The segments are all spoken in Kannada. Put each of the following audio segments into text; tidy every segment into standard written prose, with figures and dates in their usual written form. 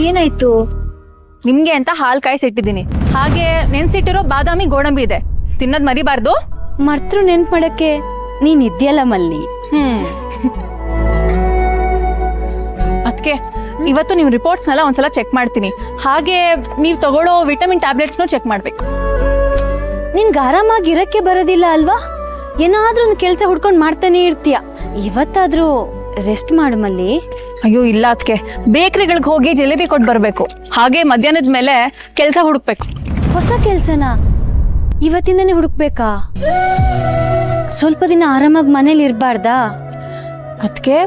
ಏನಾಯ್ತು? ನಿಮ್ಗೆ ಅಂತ ಹಾಲು ಕಾಯಿಸಿಟ್ಟಿದ್ದೀನಿ. ಹಾಗೆ ನೆನ್ಸಿಟ್ಟಿರೋ ಬಾದಾಮಿ ಗೋಡಂಬಿ ಇದೆ, ತಿನ್ನೋದ್ ಮರಿಬಾರ್ದು. ಮರ್ತರು ನೆನ್ಪು ಮಾಡಕ್ಕೆ ನೀನ್ ಇದ್ಯಲ್ಲ ಮಲ್ಲಿ. ಅದಕ್ಕೆ ಇವತ್ತು ನಿಮ್ ರಿಪೋರ್ಟ್ಸ್ನೆಲ್ಲ ಒಂದ್ಸಲ ಚೆಕ್ ಮಾಡ್ತೀನಿ. ಹಾಗೆ ನೀವು ತಗೊಳ್ಳೋ ವಿಟಮಿನ್ ಟ್ಯಾಬ್ಲೆಟ್ಸ್ನು ಚೆಕ್ ಮಾಡ್ಬೇಕು. ನಿನ್ಗೆ ಆರಾಮಾಗಿರಕ್ಕೆ ಬರೋದಿಲ್ಲ ಅಲ್ವಾ? ಏನಾದ್ರೂ ಒಂದು ಕೆಲಸ ಹುಡ್ಕೊಂಡು ಮಾಡ್ತಾನೆ ಇರ್ತೀಯ. ಇವತ್ತಾದ್ರೂ ರೆಸ್ಟ್ ಮಾಡು ಮಲ್ಲಿ. ಅಯ್ಯೋ ಇಲ್ಲ, ಅದಕ್ಕೆ ಬೇಕ್ರಿಗಳಿಗೆ ಹೋಗಿ ಜಿಲೇಬಿ ಕೊಟ್ಟು ಬರಬೇಕು. ಹಾಗೆ ಮಧ್ಯಾಹ್ನದ ಮೇಲೆ ಕೆಲಸ ಹುಡುಕ್ಬೇಕು. ಹೊಸ ಕೆಲ್ಸನ ಇವತ್ತಿಂದನೇ ಹುಡುಕ್ಬೇಕಾ? ಸ್ವಲ್ಪ ದಿನ ಆರಾಮಾಗಿ ಮನೇಲಿ ಇರಬಾರ್ದಾ? ಅದಕ್ಕೆ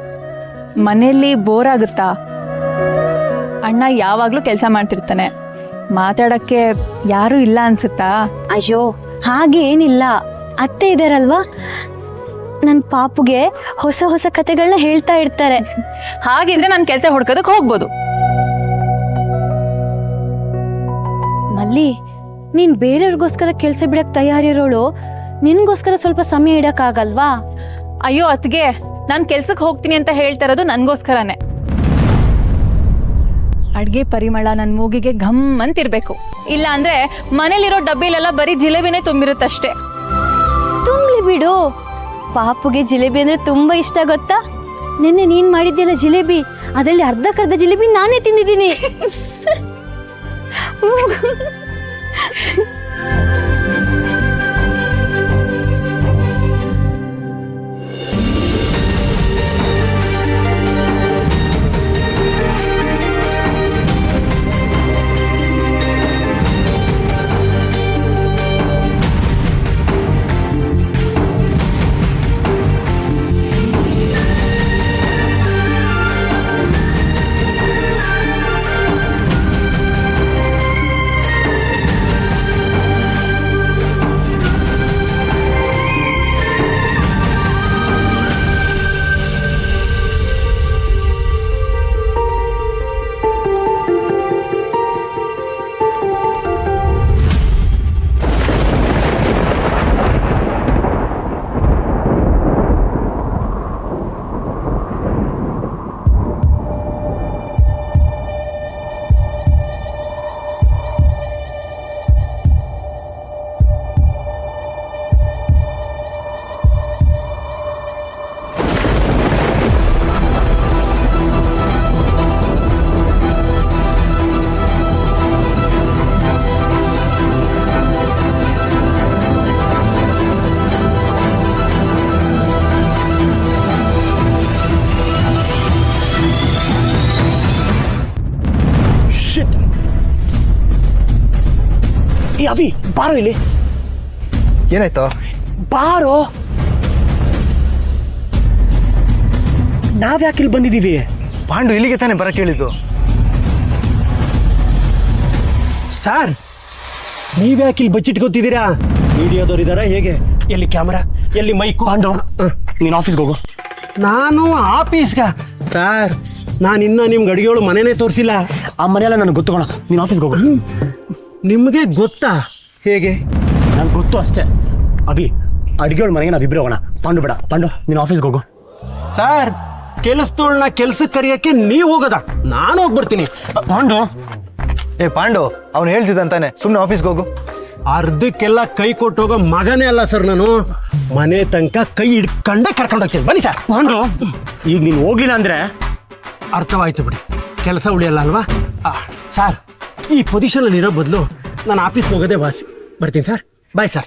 ಮನೆಯಲ್ಲಿ ಬೋರ್ ಆಗುತ್ತಾ? ಅಣ್ಣ ಯಾವಾಗ್ಲೂ ಕೆಲಸ ಮಾಡ್ತಿರ್ತಾನೆ, ಮಾತಾಡಕ್ಕೆ ಯಾರು ಇಲ್ಲ ಅನ್ಸುತ್ತಾ? ಅಯ್ಯೋ ಹಾಗೆ ಏನಿಲ್ಲ, ಅತ್ತೆ ಇದಾರಲ್ವಾ, ನನ್ನ ಪಾಪುಗೆ ಹೊಸ ಹೊಸ ಕತೆಗಳನ್ನ ಹೇಳ್ತಾ ಇರ್ತಾರೆ. ಹಾಗಿದ್ರೆ ನಾನು ಕೆಲಸ ಹುಡ್ಕೋದಕ್ಕೆ ಹೋಗ್ಬೋದು. ಮಲ್ಲಿ, ನೀನ್ ಬೇರೆಯವ್ರಿಗೋಸ್ಕರ ಕೆಲಸ ಬಿಡಕ್ ತಯಾರಿರೋಳು, ನಿನ್ಗೋಸ್ಕರ ಸ್ವಲ್ಪ ಸಮಯ ಇಡಕ್ಕಾಗಲ್ವಾ? ಅಯ್ಯೋ ಅತ್ಗೆ, ನಾನು ಕೆಲ್ಸಕ್ಕೆ ಹೋಗ್ತೀನಿ ಅಂತ ಹೇಳ್ತಾ ಇರೋದು ನನ್ಗೋಸ್ಕರನೇ. ಅಡ್ಗೆ ಪರಿಮಳ ನನ್ನ ಮೂಗಿಗೆ ಘಮ್ ಅಂತಿರ್ಬೇಕು. ಇಲ್ಲ ಅಂದ್ರೆ ಮನೇಲಿರೋ ಡಬ್ಬಿಲೆಲ್ಲ ಬರೀ ಜಿಲೇಬಿನೇ ತುಂಬಿರುತ್ತಷ್ಟೇ. ತುಂಬ್ಲಿ ಬಿಡು, ಪಾಪುಗೆ ಜಿಲೇಬಿ ಅಂದ್ರೆ ತುಂಬಾ ಇಷ್ಟ ಗೊತ್ತಾ? ನಿನ್ನೆ ನೀನ್ ಮಾಡಿದ್ಯಲ್ಲ ಜಿಲೇಬಿ, ಅದರಲ್ಲಿ ಅರ್ಧಕ್ಕರ್ಧ ಜಿಲೇಬಿ ನಾನೇ ತಿಂದಿದ್ದೀನಿ. ಅವಿ ಬಾರೋ ಇಲ್ಲಿ. ಏನಾಯ್ತು? ಬಾರೋ. ನಾವ್ಯಾಕೆ ಇಲ್ಲಿ ಬಂದಿದ್ದೀವಿ? ಪಾಂಡು ಇಲ್ಲಿಗೆ ತಾನೇ ಬರಕ್ಕೆ ಹೇಳಿದ್ದು. ಸರ್, ನೀವ್ಯಾಕೆ ಇಲ್ಲಿ ಬಚ್ಚಿಟ್ಕೋತಿದ್ದೀರಾ? ಮೀಡಿಯಾದವ್ರು ಇದಾರ ಹೇಗೆ? ಎಲ್ಲಿ ಕ್ಯಾಮರಾ, ಎಲ್ಲಿ ಮೈಕು? ಪಾಂಡು, ನೀನು ಆಫೀಸ್ಗೆ ಹೋಗು. ನಾನು ಆಫೀಸ್ಗ? ಸರ್, ನಾನು ಇನ್ನ ನಿಮ್ಗೆ ಅಡುಗೆಗಳು ಮನೆನೇ ತೋರಿಸಿಲ್ಲ. ಆ ಮನೆಯಲ್ಲ ನನಗೆ ಗೊತ್ತುಗೋಣ. ನೀನು ಆಫೀಸ್ಗೆ ಹೋಗು. ನಿಮಗೆ ಗೊತ್ತಾ? ಹೇಗೆ? ನಂಗೆ ಗೊತ್ತು ಅಷ್ಟೇ. ಅಭಿ, ಅಡುಗೆಗಳ ಮನೆಗೆ ನಾವಿಬ್ಬರು ಹೋಗೋಣ. ಪಾಂಡು ಬೇಡ. ಪಾಂಡು, ನೀನು ಆಫೀಸ್ಗೆ ಹೋಗು. ಸರ್, ಕೆಲಸದೋಳನ್ನ ಕೆಲ್ಸಕ್ಕೆ ಕರೆಯೋಕ್ಕೆ ನೀವು ಹೋಗೋದ? ನಾನು ಹೋಗ್ಬಿಡ್ತೀನಿ. ಪಾಂಡು. ಪಾಂಡು, ಅವ್ನು ಹೇಳ್ತಿದ್ದಂತಾನೆ, ಸುಮ್ಮನೆ ಆಫೀಸ್ಗೆ ಹೋಗು. ಅರ್ಧಕ್ಕೆಲ್ಲ ಕೈ ಕೊಟ್ಟು ಹೋಗೋ ಮಗನೇ ಅಲ್ಲ ಸರ್ ನಾನು. ಮನೆ ತನಕ ಕೈ ಹಿಡ್ಕೊಂಡೆ ಕರ್ಕೊಂಡೋಗ್ತೀನಿ. ಬನ್ನಿ ಸರ್. ಪಾಂಡು, ಈಗ ನೀನು ಹೋಗ್ಲಿಲ್ಲ ಅಂದ್ರೆ ಅರ್ಥವಾಯ್ತು ಬಿಡಿ, ಕೆಲಸ ಉಳಿಯಲ್ಲ ಅಲ್ವಾ? ಸರ್, ಈ ಪೊಸಿಷನಲ್ಲಿ ಇರೋ ಬದಲು ನಾನು ಆಫೀಸ್ಗೆ ಹೋಗೋದೇ ವಾಸಿ. ಬರ್ತೀನಿ ಸರ್. Bye sir.